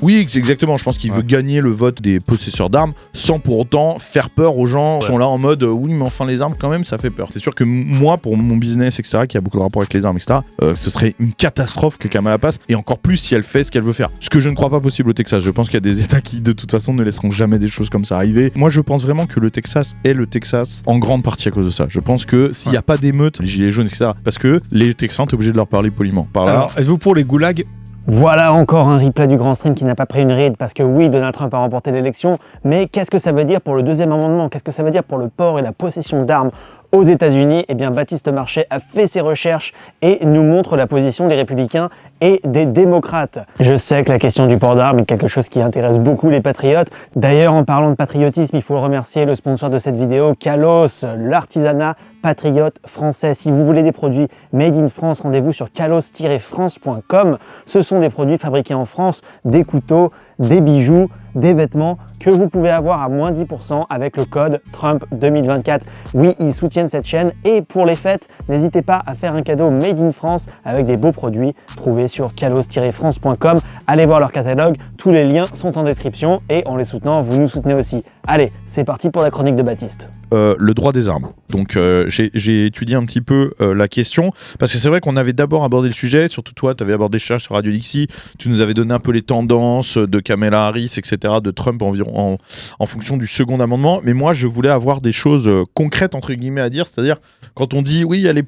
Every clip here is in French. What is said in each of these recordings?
Oui, exactement. Je pense qu'il veut gagner le vote des possesseurs d'armes sans pour autant faire peur aux gens qui sont là en mode oui, mais enfin les armes quand même, ça fait peur. C'est sûr que moi, pour mon business, etc., qui a beaucoup de rapport avec les armes, etc., ce serait une catastrophe que Kamala passe, et encore plus si elle fait ce qu'elle veut faire. Ce que je ne crois pas possible au Texas. Je pense qu'il y a des États qui, de toute façon, ne laisseront jamais des choses comme ça arriver. Moi, je pense vraiment que le Texas est le Texas en grande partie à cause de ça. Je pense que s'il n'y a pas d'émeutes, les gilets jaunes, etc., parce que les Texans, t'es obligé de leur parler poliment. Alors, êtes-vous pour les goulags ? Voilà encore un replay du Grand Stream qui n'a pas pris une ride parce que oui, Donald Trump a remporté l'élection, mais qu'est-ce que ça veut dire pour le deuxième amendement? Qu'est-ce que ça veut dire pour le port et la possession d'armes aux États-Unis? Eh bien, Baptiste Marchais a fait ses recherches et nous montre la position des républicains et des démocrates. Je sais que la question du port d'armes est quelque chose qui intéresse beaucoup les patriotes. D'ailleurs, en parlant de patriotisme, il faut remercier le sponsor de cette vidéo, Kalos, l'artisanat patriote français. Si vous voulez des produits made in France, rendez-vous sur kalos-france.com. Ce sont des produits fabriqués en France, des couteaux, des bijoux, des vêtements que vous pouvez avoir à moins 10% avec le code Trump 2024. Oui, ils soutiennent cette chaîne et pour les fêtes, n'hésitez pas à faire un cadeau made in France avec des beaux produits trouvés sur kalos-france.com. Allez voir leur catalogue, tous les liens sont en description et en les soutenant, vous nous soutenez aussi. Allez, c'est parti pour la chronique de Baptiste. Le droit des armes. Donc j'ai étudié un petit peu la question, parce que c'est vrai qu'on avait d'abord abordé le sujet, surtout toi, tu avais abordé ça sur Radio Dixie, tu nous avais donné un peu les tendances de Kamala Harris, etc., de Trump environ en fonction du second amendement, mais moi je voulais avoir des choses concrètes, entre guillemets, à dire, c'est-à-dire quand on dit, oui, elle est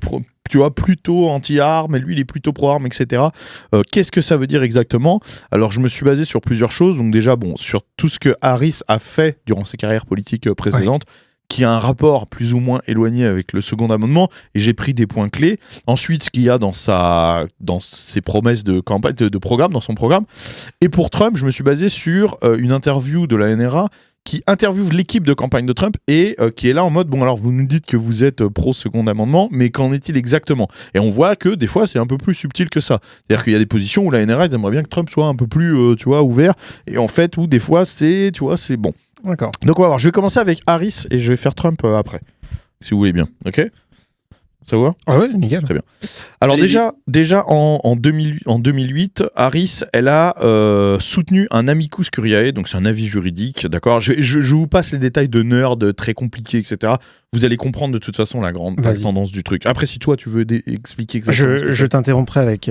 tu vois, plutôt anti-armes, et lui il est plutôt pro-armes, etc. Qu'est-ce que ça veut dire exactement? Alors je me suis basé sur plusieurs choses, donc déjà, sur tout ce que Harris a fait durant ses carrières politiques précédentes, qui a un rapport plus ou moins éloigné avec le second amendement, et j'ai pris des points clés. Ensuite, ce qu'il y a dans ses promesses de campagne, de programme, dans son programme. Et pour Trump, je me suis basé sur une interview de la NRA qui interviewe l'équipe de campagne de Trump et qui est là en mode, bon alors vous nous dites que vous êtes pro-second amendement, mais qu'en est-il exactement? Et on voit que des fois c'est un peu plus subtil que ça. C'est-à-dire qu'il y a des positions où la NRA ils aimeraient bien que Trump soit un peu plus ouvert, et en fait où des fois c'est bon. D'accord. Donc on va voir, je vais commencer avec Harris et je vais faire Trump après, si vous voulez bien, ok? Ça vous va? Ah ouais, nickel. Très bien. Alors déjà en 2008, Harris, elle a soutenu un amicus curiae, donc c'est un avis juridique, d'accord? Je vous passe les détails de nerd très compliqués, etc. Vous allez comprendre de toute façon la grande tendance du truc. Après, si toi tu veux expliquer exactement... Je t'interromprai avec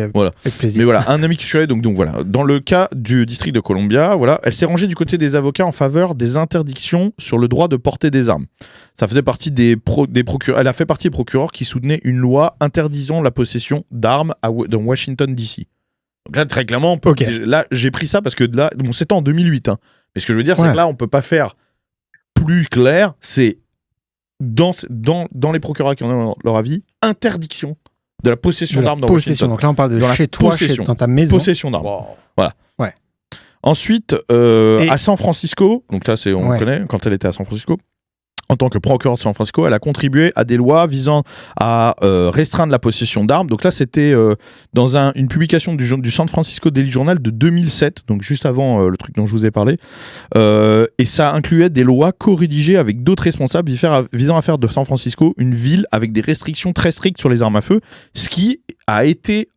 plaisir. Mais voilà, un amicus curiae, donc voilà. Dans le cas du district de Columbia, voilà, elle s'est rangée du côté des avocats en faveur des interdictions sur le droit de porter des armes. Ça faisait partie des procureurs. Elle a fait partie des procureurs qui soutenaient une loi interdisant la possession d'armes dans Washington DC. Donc là, très clairement, là, j'ai pris ça parce que là, c'était en 2008. Hein. Mais ce que je veux dire, c'est que là, on peut pas faire plus clair. C'est dans les procureurs qui en ont leur avis, interdiction de la possession d'armes dans Washington. Donc là, on parle de chez toi, dans ta maison. Possession d'armes. Wow. Voilà. Ouais. Ensuite, à San Francisco, donc là, on connaît, quand elle était à San Francisco, en tant que procureur de San Francisco, elle a contribué à des lois visant à restreindre la possession d'armes. Donc là, c'était dans une publication du San Francisco Daily Journal de 2007, donc juste avant le truc dont je vous ai parlé. Et ça incluait des lois co-rédigées avec d'autres responsables visant à faire de San Francisco une ville avec des restrictions très strictes sur les armes à feu, ce qui a été...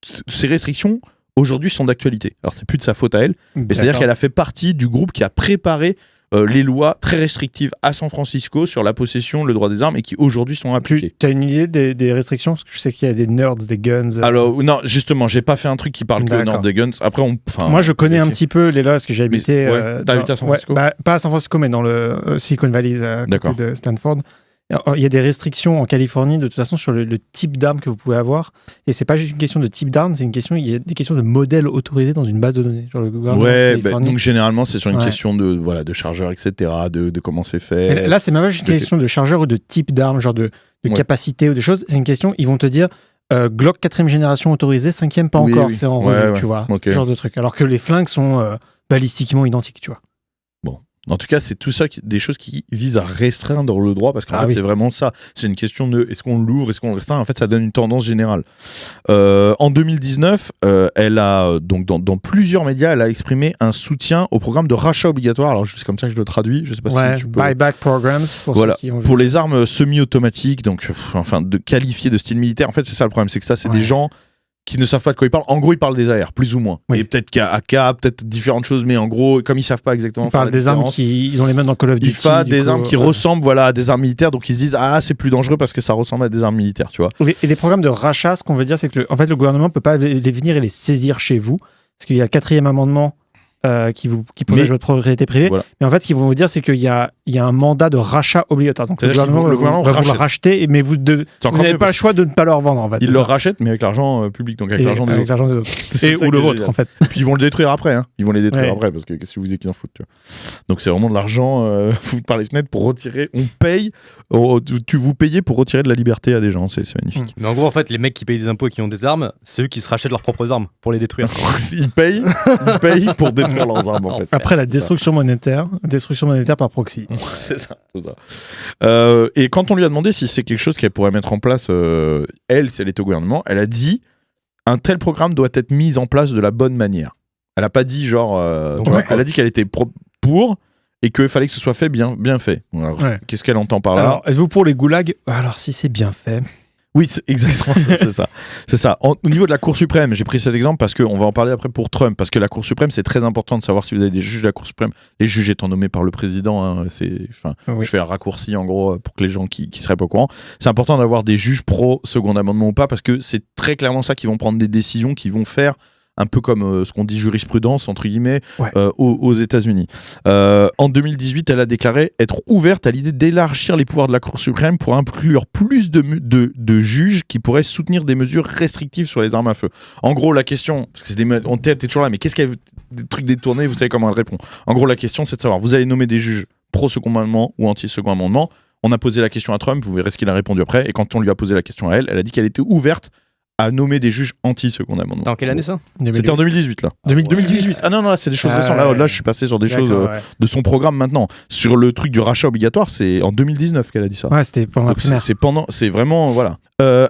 ces restrictions, aujourd'hui, sont d'actualité. Alors, c'est plus de sa faute à elle, mais c'est-à-dire qu'elle a fait partie du groupe qui a préparé les lois très restrictives à San Francisco sur la possession, le droit des armes, et qui aujourd'hui sont appliquées. Tu as une idée des restrictions? Parce que je sais qu'il y a des nerds, des guns. Alors, non, justement, j'ai pas fait un truc qui parle que nerds, des guns. Après, moi, je connais un petit peu les lois, parce que j'ai habité... T'as habité à San Francisco? Pas à San Francisco, mais dans le Silicon Valley, à côté de Stanford. Il y a des restrictions en Californie, de toute façon, sur le type d'arme que vous pouvez avoir. Et c'est pas juste une question de type d'arme, il y a des questions de modèles autorisés dans une base de données. Genre le gouvernement donc généralement, c'est sur une question de chargeur, etc., de comment c'est fait. Et là, c'est même pas juste une question de chargeur ou de type d'arme, genre de capacité ou des choses. C'est une question, ils vont te dire Glock 4ème génération autorisée, 5ème pas encore, c'est en revue, tu vois. Ce genre de truc. Alors que les flingues sont balistiquement identiques, tu vois. En tout cas, c'est tout ça, des choses qui visent à restreindre le droit, parce qu'en fait, c'est vraiment ça. C'est une question de est-ce qu'on l'ouvre, est-ce qu'on le restreint. En fait, ça donne une tendance générale. En 2019, elle a, donc dans plusieurs médias, elle a exprimé un soutien au programme de rachat obligatoire. Alors, c'est comme ça que je le traduis. Je sais pas si tu peux... Buyback programs, pour les armes semi-automatiques, donc, qualifiées de style militaire. En fait, c'est ça le problème, c'est que ça, c'est des gens qui ne savent pas de quoi ils parlent. En gros, ils parlent des AR, plus ou moins. Oui. Et peut-être AK, peut-être différentes choses, mais en gros, comme ils savent pas exactement. Ils parlent des armes ils ont les mêmes dans Call of Duty. Des armes qui ressemblent à des armes militaires, donc ils se disent c'est plus dangereux parce que ça ressemble à des armes militaires, tu vois. Et des programmes de rachat, ce qu'on veut dire, c'est que en fait, le gouvernement peut pas les venir et les saisir chez vous, parce qu'il y a le 4e amendement qui protège votre propriété privée. Voilà. Mais en fait, ce qu'ils vont vous dire, c'est qu'il y a un mandat de rachat obligatoire. Donc le gouvernement va vous le racheter, mais vous n'avez pas le choix de ne pas leur vendre. En fait, ils le rachètent, mais avec l'argent public, donc avec l'argent des autres. Ou le vôtre, en fait. Puis ils vont le détruire après. Ils vont les détruire après, parce que qu'est-ce que vous voulez qu'ils en foutent, tu vois. Donc c'est vraiment de l'argent foutu par les fenêtres pour retirer. On paye. Vous payez pour retirer de la liberté à des gens, c'est magnifique. Mais en gros, en fait, les mecs qui payent des impôts et qui ont des armes, c'est eux qui se rachètent leurs propres armes pour les détruire. Ils payent pour détruire leurs armes, en fait. Après, la destruction monétaire par proxy. C'est ça. Et quand on lui a demandé si c'est quelque chose qu'elle pourrait mettre en place, elle, si elle était au gouvernement, elle a dit un tel programme doit être mis en place de la bonne manière. Elle n'a pas dit elle a dit qu'elle était pour et qu'il fallait que ce soit fait bien fait. Alors, qu'est-ce qu'elle entend par là ? Alors, êtes-vous pour les goulags ? Alors, si c'est bien fait. Oui, c'est exactement ça. C'est ça. Au niveau de la Cour suprême, j'ai pris cet exemple parce qu'on va en parler après pour Trump, parce que la Cour suprême, c'est très important de savoir si vous avez des juges de la Cour suprême. Les juges étant nommés par le président, je fais un raccourci en gros pour que les gens qui seraient pas au courant. C'est important d'avoir des juges pro second amendement ou pas, parce que c'est très clairement ça qui vont prendre des décisions qui vont faire un peu comme ce qu'on dit jurisprudence, entre guillemets, aux États-Unis. En 2018, elle a déclaré être ouverte à l'idée d'élargir les pouvoirs de la Cour suprême pour inclure plus de juges qui pourraient soutenir des mesures restrictives sur les armes à feu. En gros, la question, parce que on t'es toujours là, mais qu'est-ce qu'il y a des trucs détournés, vous savez comment elle répond. En gros, la question, c'est de savoir, vous allez nommer des juges pro-second amendement ou anti-second amendement. On a posé la question à Trump, vous verrez ce qu'il a répondu après, et quand on lui a posé la question à elle, elle a dit qu'elle était ouverte à nommer des juges anti-second amendement. Dans quelle année ça ? C'était en 2018 là. 2018. Ah non, là c'est des choses récentes. Là je suis passé sur des choses de son programme maintenant. Sur le truc du rachat obligatoire, c'est en 2019 qu'elle a dit ça. Ouais, c'était pendant la primaire. C'est vraiment voilà.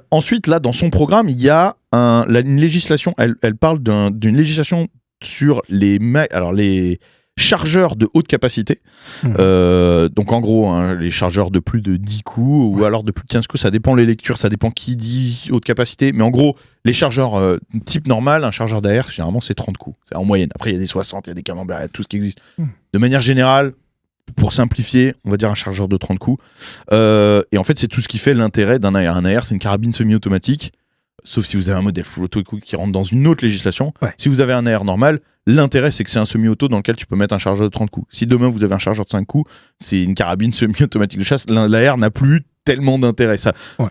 Ensuite là dans son programme il y a une législation. Elle parle d'une législation sur les chargeurs de haute capacité. Donc en gros, les chargeurs de plus de 10 coups ou alors de plus de 15 coups, ça dépend les lectures, ça dépend qui dit haute capacité. Mais en gros, les chargeurs type normal, un chargeur d'AR, généralement c'est 30 coups. C'est en moyenne. Après, il y a des 60, il y a des camemberts, il y a tout ce qui existe. De manière générale, pour simplifier, on va dire un chargeur de 30 coups. Et en fait, c'est tout ce qui fait l'intérêt d'un AR. Un AR, c'est une carabine semi-automatique. Sauf si vous avez un modèle full auto qui rentre dans une autre législation. Si vous avez un AR normal, l'intérêt c'est que c'est un semi-auto dans lequel tu peux mettre un chargeur de 30 coups. Si demain vous avez un chargeur de 5 coups, c'est une carabine semi-automatique de chasse. L'AR n'a plus tellement d'intérêt.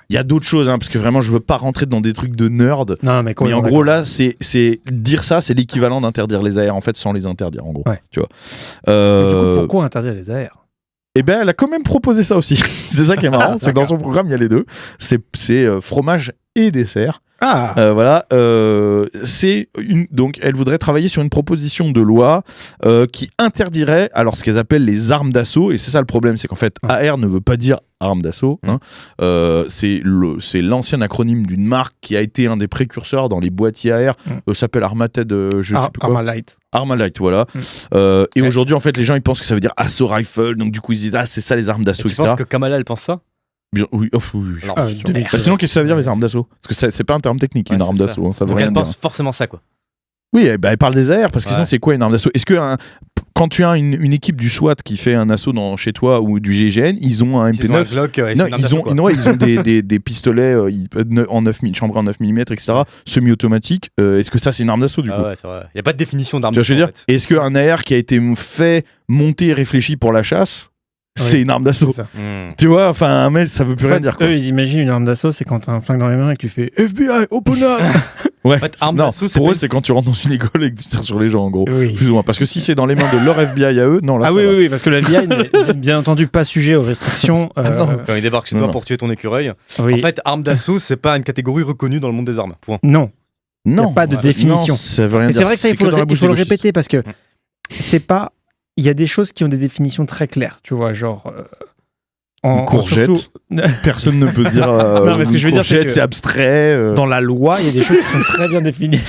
Il y a d'autres choses, parce que vraiment je veux pas rentrer dans des trucs de nerd. Non, mais en gros là, c'est dire ça, c'est l'équivalent d'interdire les AR en fait sans les interdire en gros. Tu vois. Du coup, pourquoi interdire les AR ? Eh ben, elle a quand même proposé ça aussi. C'est ça qui est marrant, c'est que dans son programme il y a les deux. C'est fromage et dessert. Voilà. Donc, elle voudrait travailler sur une proposition de loi qui interdirait alors ce qu'elle appelle les armes d'assaut. Et c'est ça le problème, c'est qu'en fait, AR ne veut pas dire arme d'assaut. C'est l'ancien acronyme d'une marque qui a été un des précurseurs dans les boîtiers AR. S'appelle Armated, je sais plus quoi. Armalite, voilà. Et aujourd'hui, en fait, les gens ils pensent que ça veut dire assaut rifle. Donc du coup, ils disent c'est ça les armes d'assaut, etc. Tu penses que Kamala elle pense ça ? Oui. Sinon, qu'est-ce que ça veut dire les armes d'assaut ? Parce que c'est pas un terme technique, une arme d'assaut. Ça veut rien dire. Elle pense forcément ça, quoi. Oui, elle parle des AR, parce que sinon, c'est quoi une arme d'assaut ? Est-ce que quand tu as une équipe du SWAT qui fait un assaut chez toi ou du GIGN, ils ont un MP9 ils ont des pistolets en 9 mm, chambrés en 9 mm, etc., semi-automatiques. Est-ce que ça, c'est une arme d'assaut, du coup ? Ouais, c'est vrai. Il n'y a pas de définition d'arme d'assaut. Est-ce qu'un AR qui a été fait, monté, réfléchi pour la chasse, c'est une arme d'assaut. Tu vois, enfin, un mec, ça veut plus rien dire. Quoi. Eux, ils imaginent une arme d'assaut, c'est quand t'as un flingue dans les mains et que tu fais FBI, open up. Ouais. En fait, arme d'assaut, pour eux, c'est quand tu rentres dans une école et que tu tires sur les gens, en gros. Plus ou moins. Parce que si c'est dans les mains de leur FBI à eux, non. Là, oui, parce que le FBI n'est bien entendu pas sujet aux restrictions. Quand il débarque chez toi pour tuer ton écureuil. En fait, arme d'assaut, c'est pas une catégorie reconnue dans le monde des armes. Point. Non. Il n'y a pas de définition. Non, ça veut rien dire. C'est vrai que ça, il faut le répéter parce que c'est pas. Il y a des choses qui ont des définitions très claires, tu vois, genre. Une courgette, personne ne peut dire non, mais ce que je veux dire, c'est abstrait. Dans la loi, il y a des choses qui sont très bien définies.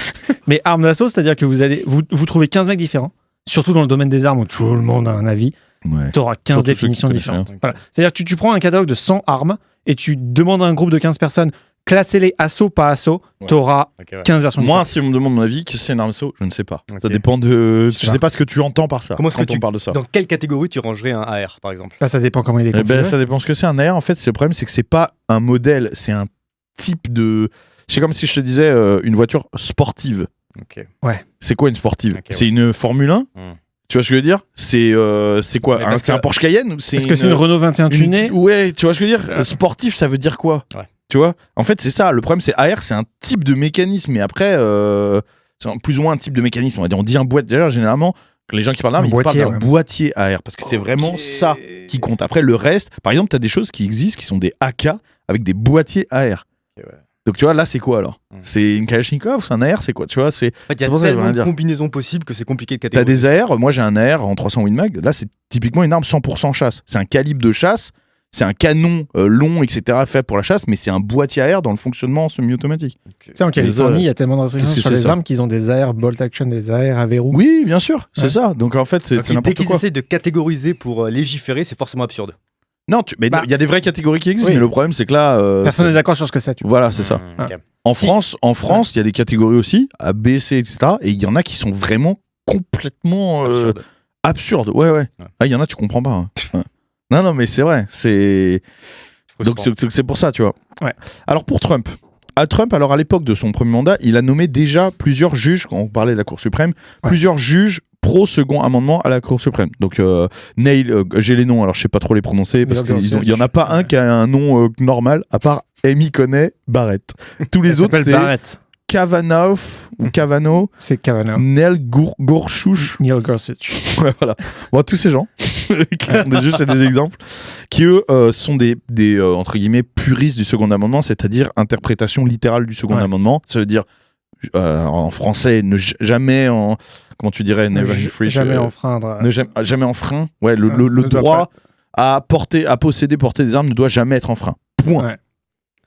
Mais arme d'assaut, c'est-à-dire que vous trouvez 15 mecs différents, surtout dans le domaine des armes où tout le monde a un avis, tu auras 15 définitions différentes. Voilà. C'est-à-dire que tu prends un catalogue de 100 armes et tu demandes à un groupe de 15 personnes Classer-les assaut par assaut, t'auras 15 versions. Moi, si on me demande mon avis, que c'est une arme assaut, je ne sais pas. Ça dépend de. Je sais pas ce que tu entends par ça. Comment est-ce que tu parles de ça? Dans quelle catégorie tu rangerais un AR, par exemple? Ça dépend comment il est configuré. Ça dépend ce que c'est un AR. En fait, le problème, c'est que c'est pas un modèle, c'est un type de. C'est comme si je te disais une voiture sportive. Ouais. C'est quoi une sportive? C'est une Formule 1. Tu vois ce que je veux dire? C'est quoi? C'est un Porsche Cayenne ou est-ce que c'est une Renault 21 tunée? Ouais, tu vois ce que je veux dire? Sportif, ça veut dire quoi? Tu vois? En fait, c'est ça. Le problème, c'est AR, c'est un type de mécanisme. Et après, c'est plus ou moins un type de mécanisme. On dit un boîtier. D'ailleurs, généralement, les gens qui parlent d'armes, ils parlent d'un boîtier AR. Parce que c'est vraiment ça qui compte. Après, le reste, par exemple, tu as des choses qui existent qui sont des AK avec des boîtiers AR. Donc tu vois, là c'est quoi alors? C'est une Kalachnikov, c'est un AR, c'est quoi? Tu vois, c'est il y a tellement de combinaisons possibles que c'est compliqué de T'as catégoriser. des AR, moi j'ai un AR en 300 Win Mag, là c'est typiquement une arme 100% chasse. C'est un calibre de chasse, c'est un canon long, etc. fait pour la chasse, mais c'est un boîtier AR dans le fonctionnement semi-automatique. Tu sais, en Californie, il y a tellement de restrictions sur les armes qu'ils ont des AR bolt action, des AR à verrou. Oui, bien sûr, c'est ça. Donc en fait, c'est n'importe quoi. Dès qu'ils essaient de catégoriser pour légiférer, c'est forcément absurde. Non, il y a des vraies catégories qui existent, mais le problème c'est que là... personne n'est d'accord sur ce que c'est. Voilà, c'est ça. Okay. En France, il y a des catégories aussi, A, B, C, etc. Et il y en a qui sont vraiment complètement absurdes. Ouais. Ah, il y en a, tu comprends pas. Hein. Non, mais c'est vrai. Donc c'est pour ça, tu vois. Ouais. Alors pour Trump, à l'époque de son premier mandat, il a nommé déjà plusieurs juges, quand on parlait de la Cour suprême, plusieurs juges pro-second amendement à la Cour suprême. Donc Neil, j'ai les noms, alors je sais pas trop les prononcer, parce qu'il y en a pas un qui a un nom normal, à part Amy Coney Barrett. Tous les autres, c'est Barrett. Kavanaugh ou Kavanaugh. C'est Kavanaugh. Neil Gorsuch. Neil Gorsuch. Ouais, voilà. Bon, tous ces gens, qui sont des juges, c'est des exemples, qui eux sont des entre guillemets puristes du second amendement, c'est-à-dire interprétation littérale du second amendement. Ça veut dire en français, jamais en... Comment tu dirais? Jamais enfreindre. Jamais enfreint. Ouais, le droit à posséder, porter des armes ne doit jamais être enfreint. Point. Ouais.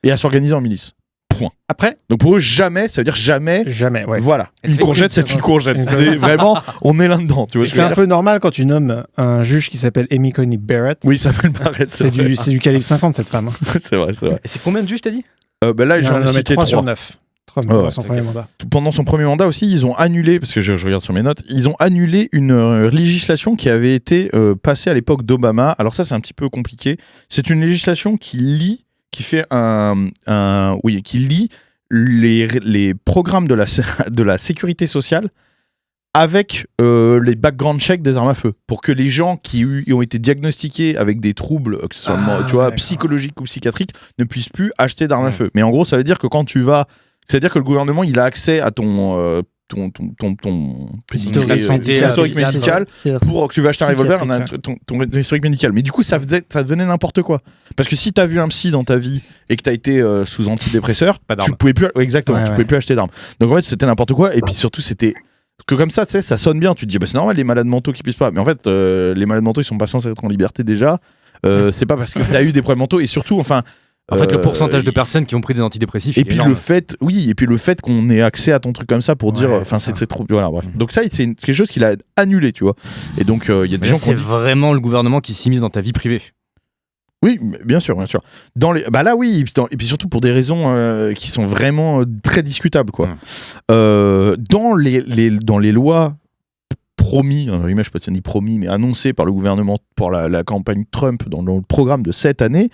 Et à s'organiser en milice. Point. Après, donc pour eux, jamais, ça veut dire jamais. Jamais, ouais. Voilà. Une courgette, c'est une courgette. Vraiment, on est là-dedans. C'est un peu normal quand tu nommes un juge qui s'appelle Amy Coney Barrett. Oui, il s'appelle Barrett. C'est du calibre 50, cette femme. C'est vrai. Et c'est combien de juges, t'as dit? Là, j'en ai cité 3 sur 9. Pendant son premier mandat. Pendant son premier mandat aussi, ils ont annulé, parce que je regarde sur mes notes, ils ont annulé une législation qui avait été passée à l'époque d'Obama. Alors ça, c'est un petit peu compliqué. C'est une législation qui lie les programmes de la sécurité sociale avec les background checks des armes à feu, pour que les gens qui ont été diagnostiqués avec des troubles, que ce soit psychologiques ou psychiatriques, ne puissent plus acheter d'armes à feu. Mais en gros, ça veut dire que quand tu vas... C'est-à-dire que le gouvernement, il a accès à ton historique médical pour que tu vas acheter un revolver, ton historique médical. Mais du coup, ça devenait n'importe quoi. Parce que si tu as vu un psy dans ta vie et que tu as été sous antidépresseur, tu pouvais plus, pouvais plus acheter d'armes. Donc en fait, c'était n'importe quoi. Et puis surtout, c'était que comme ça, tu sais, ça sonne bien. Tu te dis, c'est normal, les malades mentaux qui puissent pas. Mais en fait, les malades mentaux, ils sont pas censés être en liberté déjà. C'est pas parce que tu as eu des problèmes mentaux. Et surtout, en fait, le pourcentage de personnes qui ont pris des antidépressifs. Et puis le fait qu'on ait accès à ton truc comme ça pour dire, c'est trop. Voilà, bref. Donc ça, c'est quelque chose qu'il a annulé, tu vois. Et donc il y a des gens qui c'est vraiment le gouvernement qui s'immisce dans ta vie privée. Oui, bien sûr. Là, oui, et puis surtout pour des raisons qui sont vraiment très discutables, quoi. Dans les lois promis, je sais pas si on dit promis, mais annoncé par le gouvernement pour la campagne Trump dans le programme de cette année,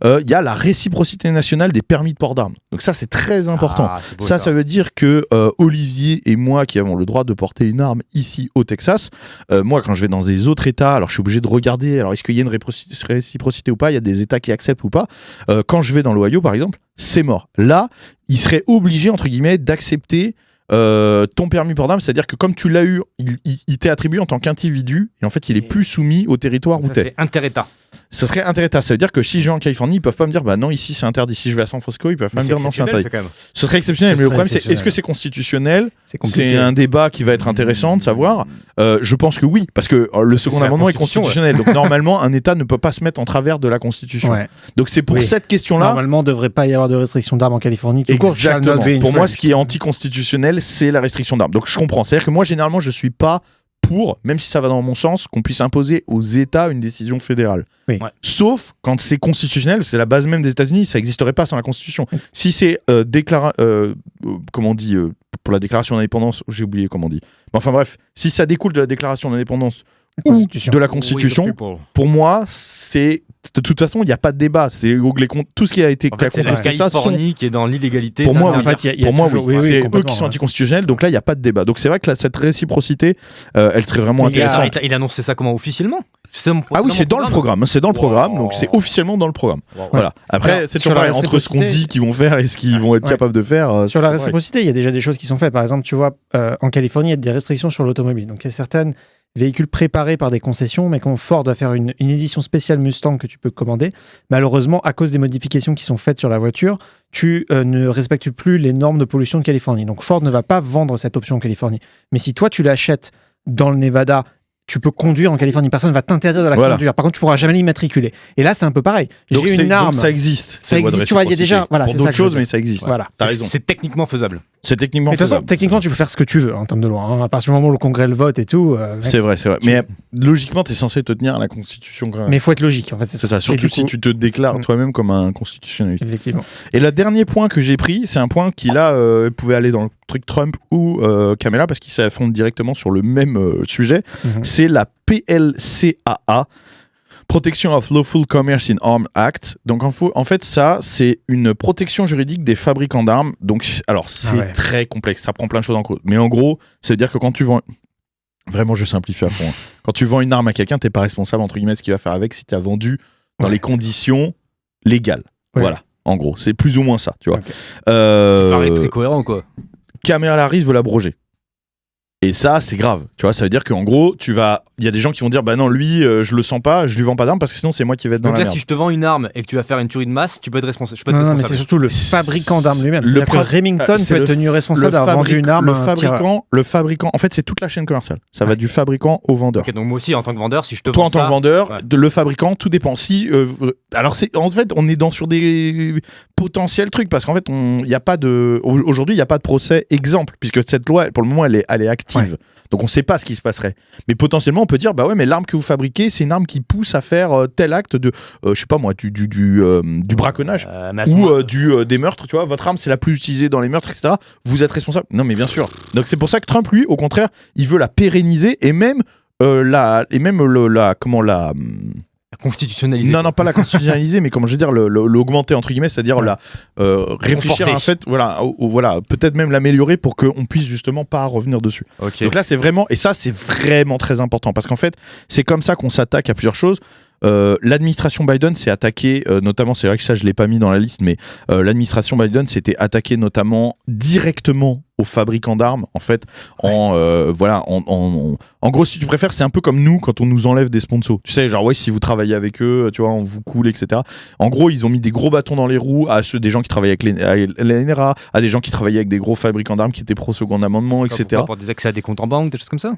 il y a la réciprocité nationale des permis de port d'armes. Donc ça, c'est très important. Ça veut dire que Olivier et moi qui avons le droit de porter une arme ici au Texas, moi quand je vais dans des autres États, alors je suis obligé de regarder, alors est-ce qu'il y a une réciprocité ou pas, il y a des États qui acceptent ou pas. Quand je vais dans l'Ohio par exemple, c'est mort. Là, il serait obligé, entre guillemets, d'accepter ton permis port d'armes, c'est-à-dire que comme tu l'as eu, il t'est attribué en tant qu'individu et en fait il est plus soumis au territoire où t'es. C'est inter-État. Ça serait inter-État, ça veut dire que si je vais en Californie, ils peuvent pas me dire non, ici c'est interdit. Si je vais à San Francisco, ils peuvent pas me dire non, c'est interdit. Ce serait exceptionnel, mais le problème c'est est-ce que c'est constitutionnel? C'est un débat qui va être intéressant de savoir. Je pense que oui, parce que le second amendement est constitutionnel, donc normalement un État ne peut pas se mettre en travers de la Constitution. Donc c'est pour cette question-là. Normalement, il ne devrait pas y avoir de restriction d'armes en Californie. Exactement. Pour moi, ce qui est anticonstitutionnel, c'est la restriction d'armes. Donc je comprends. C'est-à-dire que moi, généralement, je suis pas pour, même si ça va dans mon sens, qu'on puisse imposer aux États une décision fédérale. Oui. Ouais. Sauf quand c'est constitutionnel, c'est la base même des États-Unis, ça n'existerait pas sans la Constitution. Si c'est comment on dit pour la déclaration d'indépendance, j'ai oublié comment on dit. Mais enfin bref, si ça découle de la déclaration d'indépendance ou de la Constitution, pour moi, c'est de toute façon, il n'y a pas de débat. C'est tout ce qui a été c'est la Californie qui est dans l'illégalité. Pour moi, oui, c'est eux qui sont anticonstitutionnels. Donc là, il n'y a pas de débat. Donc c'est vrai que cette réciprocité, elle serait vraiment intéressante. Il a annoncé ça comment officiellement? Oui, c'est dans le programme. C'est dans le programme, donc c'est officiellement dans le programme. Voilà. Après, c'est toujours pareil entre ce qu'on dit qu'ils vont faire et ce qu'ils vont être capables de faire. Sur la réciprocité, il y a déjà des choses qui sont faites. Par exemple, tu vois, en Californie, il y a des restrictions sur l'automobile. Donc il y a certaines véhicules préparés par des concessions, mais quand Ford va faire une édition spéciale Mustang que tu peux commander, malheureusement, à cause des modifications qui sont faites sur la voiture, tu ne respectes plus les normes de pollution de Californie. Donc Ford ne va pas vendre cette option en Californie. Mais si toi, tu l'achètes dans le Nevada, tu peux conduire en Californie. Personne ne va t'interdire de la conduire. Par contre, tu pourras jamais l'immatriculer. Et là, c'est un peu pareil. J'ai une arme. Donc ça existe. Ça existe. Tu vois, il y a déjà. Voilà, pour d'autres choses, mais ça existe. Voilà. T'as raison. C'est techniquement faisable. C'est techniquement faisable. De toute façon, techniquement, tu peux faire ce que tu veux en termes de loi. À partir du moment où le Congrès le vote et tout. C'est vrai. Mais logiquement, tu es censé te tenir à la Constitution quand même. Mais il faut être logique, en fait. C'est ça. Surtout si tu te déclares toi-même comme un constitutionnaliste. Effectivement. Et le dernier point que j'ai pris, c'est un point qui là pouvait aller dans le truc Trump ou Kamala parce qu'ils s'affrontent directement sur le même sujet. C'est la PLCAA. Protection of Lawful Commerce in Arms Act. Donc en fait, ça, c'est une protection juridique des fabricants d'armes. Donc, alors, c'est très complexe, ça prend plein de choses en compte. Mais en gros, ça veut dire que quand tu vends... Vraiment, je simplifie à fond. Quand tu vends une arme à quelqu'un, t'es pas responsable, entre guillemets, de ce qu'il va faire avec si tu as vendu dans les conditions légales. Voilà, en gros. C'est plus ou moins ça, tu vois. Ce qui paraît très cohérent, quoi. Kamala Harris veut l'abroger. Et ça, c'est grave. Tu vois, ça veut dire qu'en gros, il y a des gens qui vont dire, bah non, lui, je le sens pas, je lui vends pas d'armes parce que sinon, c'est moi qui vais être dans la merde. Donc là, si je te vends une arme et que tu vas faire une tuerie de masse, tu peux être responsable. Non, mais c'est surtout le fabricant d'armes lui-même. C'est-à-dire que Remington peut être tenu responsable d'avoir vendu une arme. Le fabricant, en fait, c'est toute la chaîne commerciale. Ça va du fabricant au vendeur. Ok, donc moi aussi, en tant que vendeur, si je te vends toi, en tant que vendeur, le fabricant, tout dépend. Alors, en fait, on est sur des potentiels trucs parce qu'en fait, aujourd'hui, il n'y a pas de procès exemple puisque cette loi, pour le moment, elle est active. Donc on ne sait pas ce qui se passerait. Mais potentiellement, on peut dire, bah ouais, mais l'arme que vous fabriquez, c'est une arme qui pousse à faire tel acte de, je sais pas moi, du braconnage ou des meurtres. Tu vois, votre arme, c'est la plus utilisée dans les meurtres, etc. Vous êtes responsable. Non, mais bien sûr. Donc c'est pour ça que Trump, lui, au contraire, il veut la pérenniser et même constitutionnaliser. Non, pas la constitutionnaliser, mais comment je veux dire, l'augmenter entre guillemets, c'est-à-dire réfléchir en fait, voilà, peut-être même l'améliorer pour qu'on puisse justement pas revenir dessus. Okay. Donc là, c'est vraiment, et ça, c'est vraiment très important parce qu'en fait, c'est comme ça qu'on s'attaque à plusieurs choses. L'administration Biden s'est attaquée, notamment, c'est vrai que ça je l'ai pas mis dans la liste, mais l'administration Biden s'était attaquée notamment directement aux fabricants d'armes, en fait, en gros, si tu préfères, c'est un peu comme nous quand on nous enlève des sponsors. Tu sais, genre si vous travaillez avec eux, tu vois, on vous coule, etc. En gros, ils ont mis des gros bâtons dans les roues à des gens qui travaillaient avec la NRA, à des gens qui travaillaient avec des gros fabricants d'armes qui étaient pro-second amendement, etc. Pour des accès à des comptes en banque, des choses comme ça.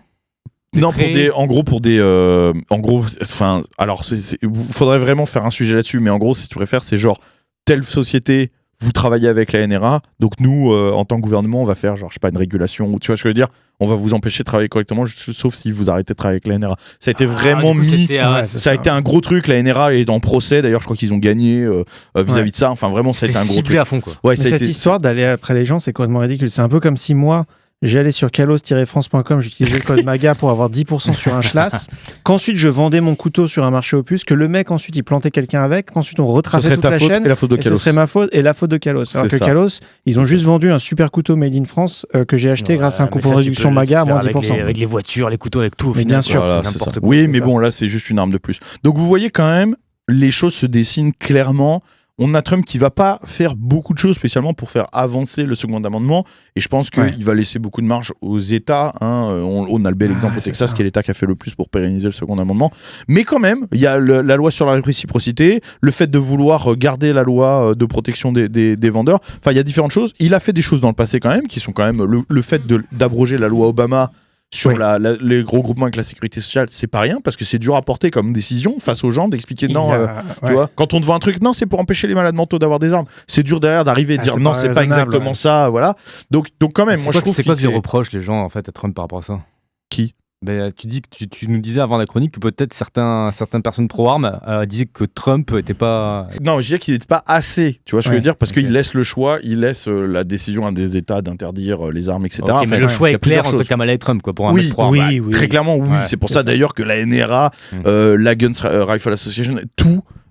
Faudrait vraiment faire un sujet là-dessus, mais en gros, si tu préfères, c'est genre, telle société, vous travaillez avec la NRA, donc nous, en tant que gouvernement, on va faire, genre, je sais pas, une régulation, ou tu vois ce que je veux dire, on va vous empêcher de travailler correctement, sauf si vous arrêtez de travailler avec la NRA. Ça a été vraiment mis, ça a été un gros truc, la NRA est en procès, d'ailleurs, je crois qu'ils ont gagné vis-à-vis de ça, enfin, vraiment, ça a été un gros truc. À fond, quoi. Ouais, cette histoire d'aller après les gens, c'est complètement ridicule. C'est un peu comme si moi, j'allais sur kalos-france.com, j'utilisais le code MAGA pour avoir 10% sur un schlass, qu'ensuite je vendais mon couteau sur un marché aux puces, que le mec ensuite il plantait quelqu'un avec, qu'ensuite on retraçait toute la chaîne, et la faute de Kalos. Ce serait ma faute et la faute de Kalos. Alors que Kalos, ils ont juste vendu un super couteau made in France que j'ai acheté grâce à un coupon de réduction MAGA à moins 10%. Avec les voitures, les couteaux, avec tout. Mais bien sûr, voilà, c'est n'importe quoi. Oui, mais bon, là c'est juste une arme de plus. Donc vous voyez quand même, les choses se dessinent clairement. On a Trump qui va pas faire beaucoup de choses spécialement pour faire avancer le second amendement et je pense qu'il va laisser beaucoup de marge aux États. On a le bel exemple au Texas qui est l'État qui a fait le plus pour pérenniser le second amendement. Mais quand même, il y a la loi sur la réciprocité, le fait de vouloir garder la loi de protection des vendeurs. Enfin, il y a différentes choses. Il a fait des choses dans le passé quand même qui sont quand même le fait d'abroger la loi Obama sur les gros groupements avec la sécurité sociale, c'est pas rien parce que c'est dur à porter comme décision face aux gens d'expliquer tu vois, quand on te vend un truc, non, c'est pour empêcher les malades mentaux d'avoir des armes. C'est dur derrière d'arriver et de dire non, c'est pas exactement ça, voilà. Donc quand même, moi je trouve c'est quoi qu'ils reprochent les gens en fait à Trump par rapport à ça? Qui? Tu dis que tu nous disais avant la chronique que peut-être certaines personnes pro-armes disaient que Trump n'était pas... Non, je disais qu'il n'était pas assez, tu vois ce que je veux dire, parce qu'il laisse le choix, il laisse la décision à des États d'interdire les armes, etc. Okay, mais le choix est clair entre Kamala et Trump, quoi, pour un mec pro-arme. Oui, très clairement, oui. C'est pour ça d'ailleurs que la NRA, la Guns Rifle Association,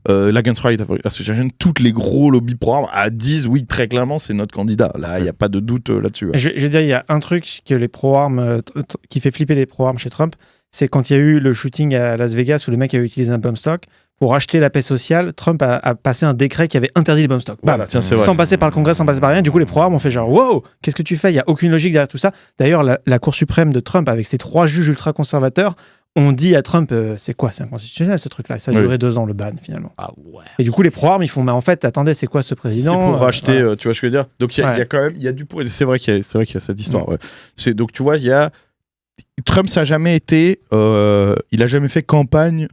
la Guns Rifle Association, toutes les gros lobbies pro-armes disent oui, très clairement, c'est notre candidat. Là, il n'y a pas de doute là-dessus. Je veux dire, il y a un truc que les pro-armes, qui fait flipper les pro-armes chez Trump, c'est quand il y a eu le shooting à Las Vegas où le mec a utilisé un bump stock. Pour acheter la paix sociale, Trump a passé un décret qui avait interdit les bump stocks. Voilà, sans passer par le Congrès, sans passer par rien. Du coup, les pro-armes ont fait genre, wow, qu'est-ce que tu fais ? Il n'y a aucune logique derrière tout ça. D'ailleurs, la Cour suprême de Trump, avec ses 3 juges ultra-conservateurs, on dit à Trump, c'est quoi, c'est inconstitutionnel ce truc-là. Ça a duré 2 ans le ban finalement. Ah ouais. Et du coup, les pro-armes, ils font, mais en fait, attendez, c'est quoi ce président ? C'est pour racheter, tu vois ce que je veux dire. Donc il y a quand même, il y a du pour. C'est vrai qu'il y a cette histoire. Ouais. Donc tu vois, Trump, ça a jamais été, il a jamais fait campagne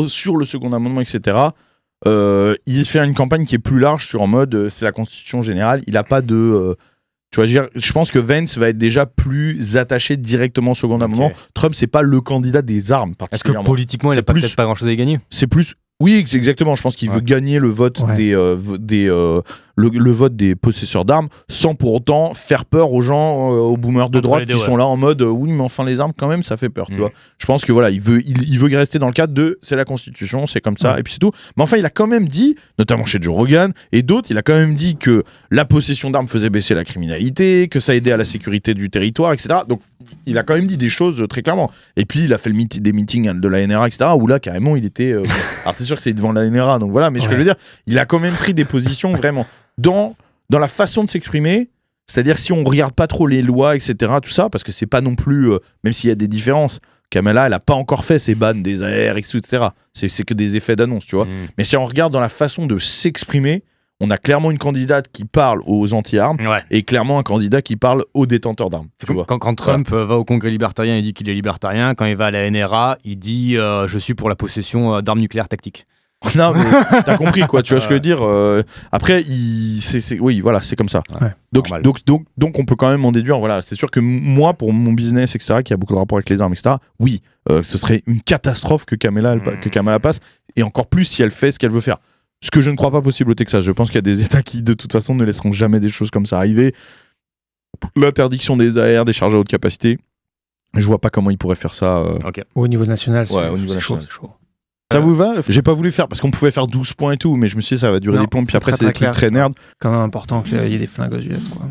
sur le second amendement, etc. Il fait une campagne qui est plus large en mode, c'est la Constitution générale. Il n'a pas de tu vois, je pense que Vance va être déjà plus attaché directement au second amendement. Trump, c'est pas le candidat des armes particulièrement. Est-ce que politiquement, il n'a peut-être pas grand-chose à gagner ? C'est plus... Oui, exactement. Je pense qu'il veut gagner le vote le vote des possesseurs d'armes sans pour autant faire peur aux gens, aux boomers de droite qui sont là en mode oui, mais enfin les armes quand même, ça fait peur. Tu vois. Je pense que voilà, il veut rester dans le cadre de c'est la Constitution, c'est comme ça et puis c'est tout. Mais enfin, il a quand même dit, notamment chez Joe Rogan et d'autres, il a quand même dit que la possession d'armes faisait baisser la criminalité, que ça aidait à la sécurité du territoire, etc. Donc il a quand même dit des choses très clairement. Et puis il a fait des meetings de la NRA, etc. où là carrément il était. Alors c'est sûr que c'est devant la NRA, donc voilà. Mais ce que je veux dire, il a quand même pris des positions vraiment dans la façon de s'exprimer. C'est-à-dire si on regarde pas trop les lois, etc. Tout ça, parce que c'est pas non plus, même s'il y a des différences. Kamala, elle a pas encore fait ses bans des AR, etc. C'est que des effets d'annonce, tu vois. Mais si on regarde dans la façon de s'exprimer, on a clairement une candidate qui parle aux anti-armes et clairement un candidat qui parle aux détenteurs d'armes. Quand Trump va au Congrès libertarien, il dit qu'il est libertarien. Quand il va à la NRA, il dit je suis pour la possession d'armes nucléaires tactiques. Non, mais t'as compris, quoi. Tu vois ce que je veux dire. Après, oui, voilà, c'est comme ça. Ouais. Donc, on peut quand même en déduire. Voilà, c'est sûr que moi, pour mon business, etc., qui a beaucoup de rapport avec les armes, etc., oui, ce serait une catastrophe que Kamala passe, et encore plus si elle fait ce qu'elle veut faire. Ce que je ne crois pas possible au Texas. Je pense qu'il y a des États qui, de toute façon, ne laisseront jamais des choses comme ça arriver. L'interdiction des AR, des charges à haute capacité, je vois pas comment ils pourraient faire ça. Au niveau national, c'est chaud. Ça vous va ? J'ai pas voulu faire parce qu'on pouvait faire 12 points et tout, mais je me suis dit ça va durer des plombs, puis après c'est des trucs très nerds. Quand même important qu'il y ait des flingues aux US, quoi.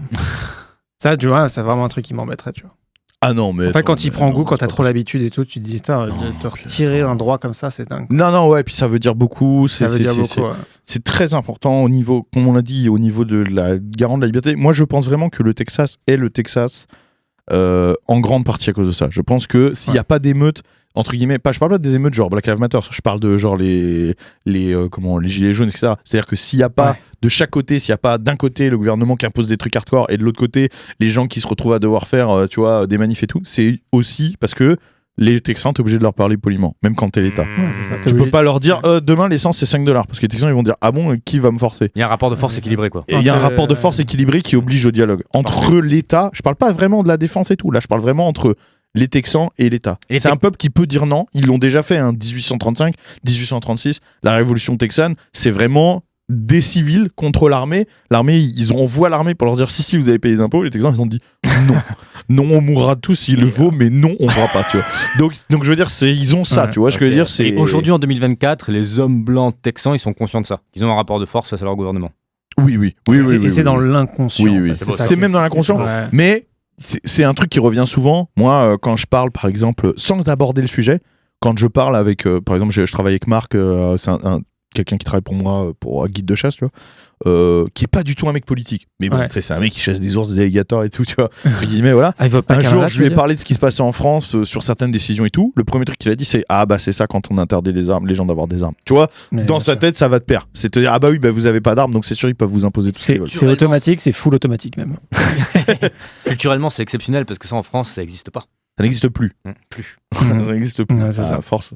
Ça, tu vois, c'est vraiment un truc qui m'embêterait, tu vois. Ah non, mais. En fait, quand il prend goût, quand t'as trop l'habitude et tout, tu te dis, putain, te retirer un droit comme ça, c'est dingue. Non, ouais, puis ça veut dire beaucoup. Ça veut dire beaucoup. C'est très important au niveau, comme on l'a dit, au niveau de la garant de la liberté. Moi, je pense vraiment que le Texas est le Texas en grande partie à cause de ça. Je pense que s'il n'y a pas d'émeutes, entre guillemets, je parle pas des émeutes genre Black Lives Matter, je parle de genre les gilets jaunes, etc. C'est-à-dire que s'il n'y a pas de chaque côté, s'il n'y a pas d'un côté le gouvernement qui impose des trucs hardcore et de l'autre côté les gens qui se retrouvent à devoir faire tu vois, des manifs et tout, c'est aussi parce que les Texans, t'es obligé de leur parler poliment, même quand t'es l'État. Tu peux pas leur dire demain l'essence c'est $5 parce que les Texans ils vont dire ah bon, qui va me forcer ? Il y a un rapport de force équilibré, quoi. Il y a un rapport de force équilibré qui oblige au dialogue entre l'État. Je parle pas vraiment de la défense et tout, là je parle vraiment entre les Texans et l'État. C'est un peuple qui peut dire non. Ils l'ont déjà fait, 1835, 1836. La révolution texane, c'est vraiment des civils contre l'armée. L'armée, ils envoient l'armée pour leur dire si vous avez payé les impôts. Les Texans, ils ont dit non, on mourra tous s'il le faut, mais non, on ne mourra pas. Tu vois. Donc je veux dire, ils ont ça. Tu vois, ce que je veux dire, c'est. Et aujourd'hui, en 2024, les hommes blancs texans, ils sont conscients de ça. Ils ont un rapport de force face à leur gouvernement. Oui. Et c'est dans l'inconscient. Oui. C'est même dans l'inconscient. Mais c'est un truc qui revient souvent. Moi, quand je parle, par exemple, sans aborder le sujet, quand je parle avec, par exemple, je travaille avec Marc, c'est quelqu'un qui travaille pour moi pour guide de chasse, tu vois, qui est pas du tout un mec politique. Mais bon, c'est un mec qui chasse des ours, des alligators et tout, tu vois. Mais voilà. Un jour, je lui ai parlé de ce qui se passait en France sur certaines décisions et tout. Le premier truc qu'il a dit, c'est c'est ça quand on interdit les gens d'avoir des armes. Tu vois, dans sa tête, ça va de pair. C'est te dire vous avez pas d'armes, donc c'est sûr ils peuvent vous imposer tout ce qu'ils veulent. C'est automatique, c'est full automatique même. Culturellement, c'est exceptionnel parce que ça en France, ça n'existe pas. Ça n'existe plus. Plus. Ça n'existe plus. C'est ça. À force.